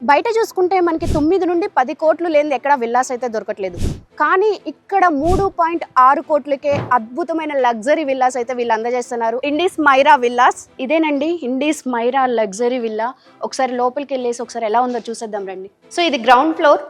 బయట చూసుకుంటే మనకి 9 నుండి 10 కోట్లు లేనిది ఎక్కడ విల్లాస్ అయితే దొరకట్లేదు. కానీ ఇక్కడ 3.6 కోట్లకే అద్భుతమైన లగ్జరీ విల్లాస్ అయితే వీళ్ళు అందజేస్తున్నారు. ఇండీస్ మైరా విల్లాస్. ఇదేనండి ఇండీస్ మైరా లగ్జరీ విల్లా. ఒకసారి లోపలికి వెళ్ళేసి ఒకసారి ఎలా ఉందో చూసేద్దాం రండి. సో ఇది గ్రౌండ్ ఫ్లోర్.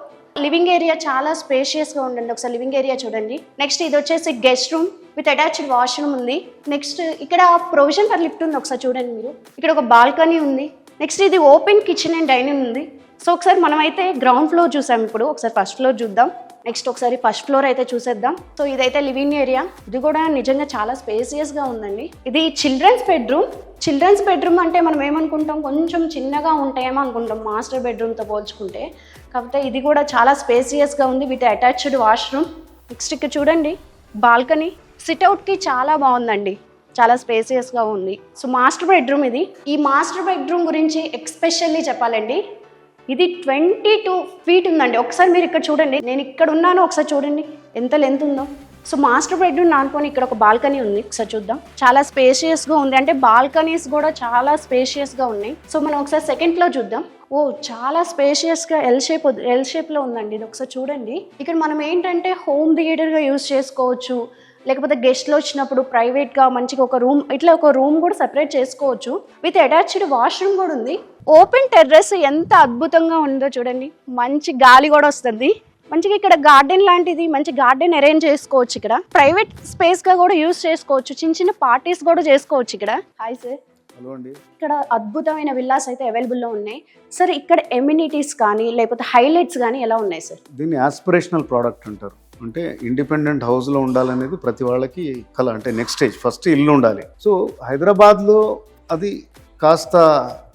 లివింగ్ ఏరియా చాలా స్పేషియస్ గా ఉండండి. ఒకసారి లివింగ్ ఏరియా చూడండి. నెక్స్ట్ ఇది వచ్చేసి guest room with attached washroom ఉంది. నెక్స్ట్ ఇక్కడ ప్రొవిజన్ ఫర్ లిఫ్ట్ ఉంది. ఒకసారి చూడండి మీరు. ఇక్కడ ఒక బాల్కనీ ఉంది. నెక్స్ట్ ఇది ఓపెన్ కిచెన్ అండ్ డైనింగ్ ఉంది. సో ఒకసారి మనం అయితే గ్రౌండ్ ఫ్లోర్ చూసాం. ఇప్పుడు ఒకసారి ఫస్ట్ ఫ్లోర్ చూద్దాం. నెక్స్ట్ ఒకసారి ఫస్ట్ ఫ్లోర్ అయితే చూసేద్దాం. సో ఇదైతే లివింగ్ ఏరియా. ఇది కూడా నిజంగా చాలా స్పేసియస్ గా ఉందండి. ఇది చిల్డ్రన్స్ బెడ్రూమ్. చిల్డ్రన్స్ బెడ్రూమ్ అంటే మనం ఏమనుకుంటాం, కొంచెం చిన్నగా ఉంటాయేమో అనుకుంటాం మాస్టర్ బెడ్రూమ్తో పోల్చుకుంటే. కాకపోతే ఇది కూడా చాలా స్పేసియస్గా ఉంది విత్ అటాచ్డ్ వాష్రూమ్. నెక్స్ట్ ఇక్కడ చూడండి బాల్కనీ. సిట్అవుట్కి చాలా బాగుందండి, చాలా స్పేసియస్గా ఉంది. సో మాస్టర్ బెడ్రూమ్ ఇది. ఈ మాస్టర్ బెడ్రూమ్ గురించి ఎక్స్పెషల్లీ చెప్పాలండి, ఇది 22 feet ఉందండి. ఒకసారి మీరు ఇక్కడ చూడండి, నేను ఇక్కడ ఉన్నాను, ఒకసారి చూడండి ఎంత లెంత్ ఉందో. సో మాస్టర్ బెడ్రూమ్ అనుకోని ఇక్కడ ఒక బాల్కనీ ఉంది. ఒకసారి చూద్దాం. చాలా స్పేషియస్గా ఉంది, అంటే బాల్కనీస్ కూడా చాలా స్పేషియస్గా ఉన్నాయి. సో మనం ఒకసారి సెకండ్ ఫ్లోర్ చూద్దాం. ఓ చాలా స్పేషియస్గా ఎల్ షేప్లో ఉందండి. ఇది ఒకసారి చూడండి. ఇక్కడ మనం ఏంటంటే హోమ్ థియేటర్గా యూజ్ చేసుకోవచ్చు, లేకపోతే గెస్ట్లు వచ్చినప్పుడు ప్రైవేట్గా మంచిగా ఒక రూమ్, ఇట్లా ఒక రూమ్ కూడా సెపరేట్ చేసుకోవచ్చు. విత్ అటాచ్డ్ వాష్రూమ్ కూడా ఉంది. ఓపెన్ టెర్రస్ ఎంత అద్భుతంగా ఉందో చూడండి. మంచి గాలి కూడా వస్తుంది. మంచిగా ఇక్కడ గార్డెన్ లాంటిది, మంచి గార్డెన్ అరేంజ్ చేసుకోవచ్చు. ఇక్కడ ప్రైవేట్ స్పేస్గా కూడా యూజ్ చేసుకోవచ్చు. చిన్న చిన్న పార్టీస్ కూడా చేసుకోవచ్చు ఇక్కడ. Hi sir. హలో అండి. ఇక్కడ అద్భుతమైన విల్లాస్ అయితే అవైలబుల్లో ఉన్నాయి. సార్ ఇక్కడ ఎమ్యూనిటీస్ కానీ లేకపోతే హైలైట్స్ కానీ ఎలా ఉన్నాయి సార్? దీన్ని ఆస్పిరేషనల్ ప్రోడక్ట్ అంటారు. అంటే ఇండిపెండెంట్ హౌస్లో ఉండాలనేది ప్రతి వాళ్ళకి కళ. అంటే నెక్స్ట్ స్టేజ్ ఫస్ట్ ఇల్లు ఉండాలి. సో హైదరాబాద్లో అది కాస్త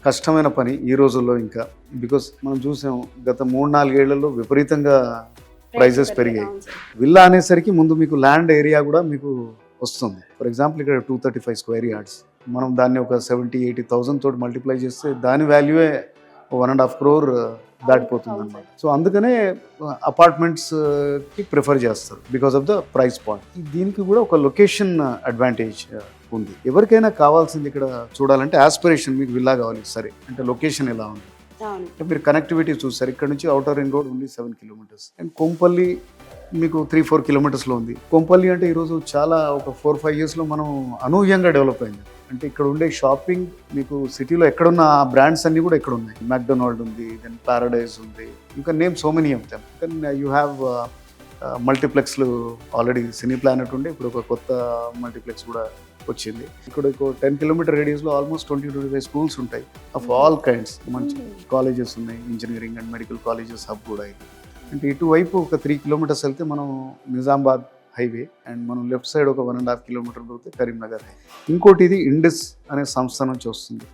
కష్టమైన పని ఈ రోజుల్లో. ఇంకా బికాస్ మనం చూసాం గత 3-4 ఏళ్లలో విపరీతంగా ప్రైజెస్ పెరిగాయి. విల్లా అనేసరికి ముందు మీకు ల్యాండ్ ఏరియా కూడా మీకు వస్తుంది. ఫర్ ఎగ్జాంపుల్ ఇక్కడ 235 square yards, మనం దాన్ని ఒక 70,000-80,000 తోటి మల్టిప్లై చేస్తే దాని వాల్యూయే 1.5 crore దాటిపోతుంది అన్నమాట. సో అందుకనే అపార్ట్మెంట్స్కి ప్రిఫర్ చేస్తారు because of the price point. దీనికి కూడా ఒక లొకేషన్ అడ్వాంటేజ్ ఉంది. ఎవరికైనా కావాల్సింది ఇక్కడ చూడాలంటే ఆస్పిరేషన్, మీకు విల్లా కావాలి సరే అంటే లొకేషన్ ఎలా ఉంది, మీరు కనెక్టివిటీ చూస్తారు. ఇక్కడ నుంచి outer ring road only 7 kilometers and Kompally మీకు 3-4 kilometersలో ఉంది. కొంపల్లి అంటే ఈరోజు చాలా ఒక 4-5 yearsలో మనం అనూహ్యంగా డెవలప్ అయింది. అంటే ఇక్కడ ఉండే షాపింగ్ మీకు సిటీలో ఎక్కడున్న బ్రాండ్స్ అన్నీ కూడా ఇక్కడ ఉన్నాయి. మెక్డొనాల్డ్ ఉంది, దెన్ పారడైజ్ ఉంది, you can name so many of them. Then you have మల్టీప్లెక్స్లు ఆల్రెడీ సినీ ప్లానెట్ ఉండే, ఇప్పుడు ఒక కొత్త మల్టీప్లెక్స్ కూడా వచ్చింది. ఇక్కడ ఒక 10 kilometer రేడియస్లో ఆల్మోస్ట్ 20-25 schools ఉంటాయి ఆఫ్ ఆల్ కైండ్స్. మంచి కాలేజెస్ ఉన్నాయి, engineering and medical colleges hub కూడా ఇది. అంటే ఇటువైపు ఒక 3 kilometers వెళ్తే మనం నిజామాబాద్ హైవే, అండ్ మనం లెఫ్ట్ సైడ్ ఒక 1.5 kilometers పోతే కరీంనగర్ హైవే. ఇంకోటి ఇది ఇండిస్ అనే సంస్థ నుంచి వస్తుంది.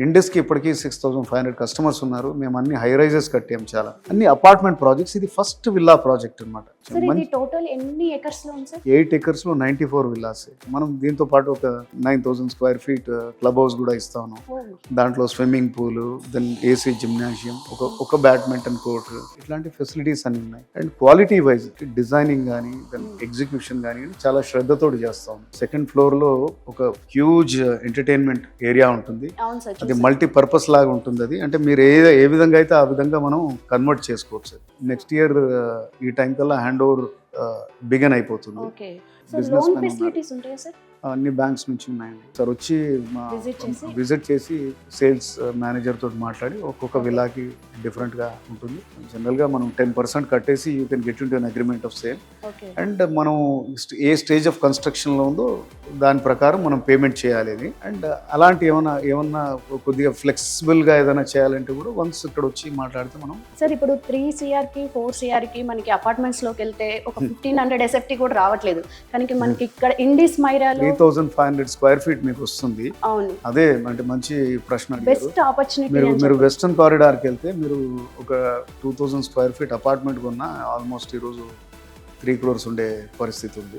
ఇండిస్కి ఇప్పటికీ 6,500 customers ఉన్నారు. మేము అన్ని హై రైజెస్ కట్టాం, చాలా అన్ని అపార్ట్మెంట్ ప్రాజెక్ట్స్. ఇది ఫస్ట్ విల్లా ప్రాజెక్ట్ అనమాట. 8 acres లో 94 villas. మనం దీంతో పాటు ఒక 9,000 square feet క్లబ్ హౌస్ కూడా ఇస్తా ఉన్నాం. దాంట్లో swimming pool, then AC gymnasium, ఒక బ్యాడ్మింటన్ కోర్ట్, ఇట్లాంటి ఫెసిలిటీస్ అన్ని ఉన్నాయి. అండ్ క్వాలిటీ వైజ్ డిజైనింగ్ కానీ దెన్ ఎగ్జిక్యూషన్ కానీ చాలా శ్రద్ధతో చేస్తాం. సెకండ్ ఫ్లోర్ లో ఒక హ్యూజ్ ఎంటర్టైన్మెంట్ ఏరియా ఉంటుంది. అది మల్టీపర్పస్ లాగా ఉంటుంది. అది అంటే మీరు ఏ విధంగా అయితే ఆ విధంగా మనం కన్వర్ట్ చేసుకోవచ్చు. నెక్స్ట్ ఇయర్ ఈ టైం కల్లా హ్యాండ్ ఓవర్ బిగిన్ అయిపోతుంది. అన్ని బ్యాంక్స్ నుంచి ఉన్నాయండి. సార్ వచ్చి విజిట్ చేసి సేల్స్ మేనేజర్ తోటి మాట్లాడి ఒక్కొక్క విల్లాకి డిఫరెంట్ గా ఉంటుంది. జనరల్ గా మనం 10% కట్టేసి you can get into an agreement of sale. And మనం ఏ స్టేజ్ ఆఫ్ కన్స్ట్రక్షన్ లో ఉందో దాని ప్రకారం మనం పేమెంట్ చేయాలి అది. అండ్ అలాంటి ఏమన్నా కొద్దిగా ఫ్లెక్సిబుల్ గా ఏదైనా చేయాలంటే కూడా వన్స్ ఇక్కడ వచ్చి మాట్లాడితే మనం. సార్ ఇప్పుడు 3 CR కి 4 CR కి మనకి అపార్ట్మెంట్స్ లోకి వెళ్తే ఒక 1,500 SFT కూడా రావట్లేదు. కానీ మనకి ఇక్కడ ఇండిస్ మైరాలో 3,500 square feet మీకు వస్తుంది. అవును, అదే అంటే మంచి ప్రశ్న. Best opportunity. మీరు వెస్టర్న్ కారిడార్కి వెళ్తే మీరు ఒక 2,000 square feet అపార్ట్మెంట్ కొన్నా ఆల్మోస్ట్ ఈరోజు 3 crores ఉండే పరిస్థితి ఉంది.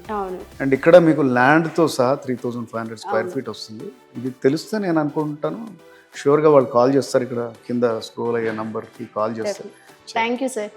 అండ్ ఇక్కడ మీకు ల్యాండ్ తో సహా 3,500 square feet వస్తుంది. ఇది తెలిస్తే నేను అనుకుంటాను షూర్గా వాళ్ళు కాల్ చేస్తారు. ఇక్కడ కింద స్క్రోల్ అయ్యే నంబర్కి కాల్ చేస్తారు. Thank you sir.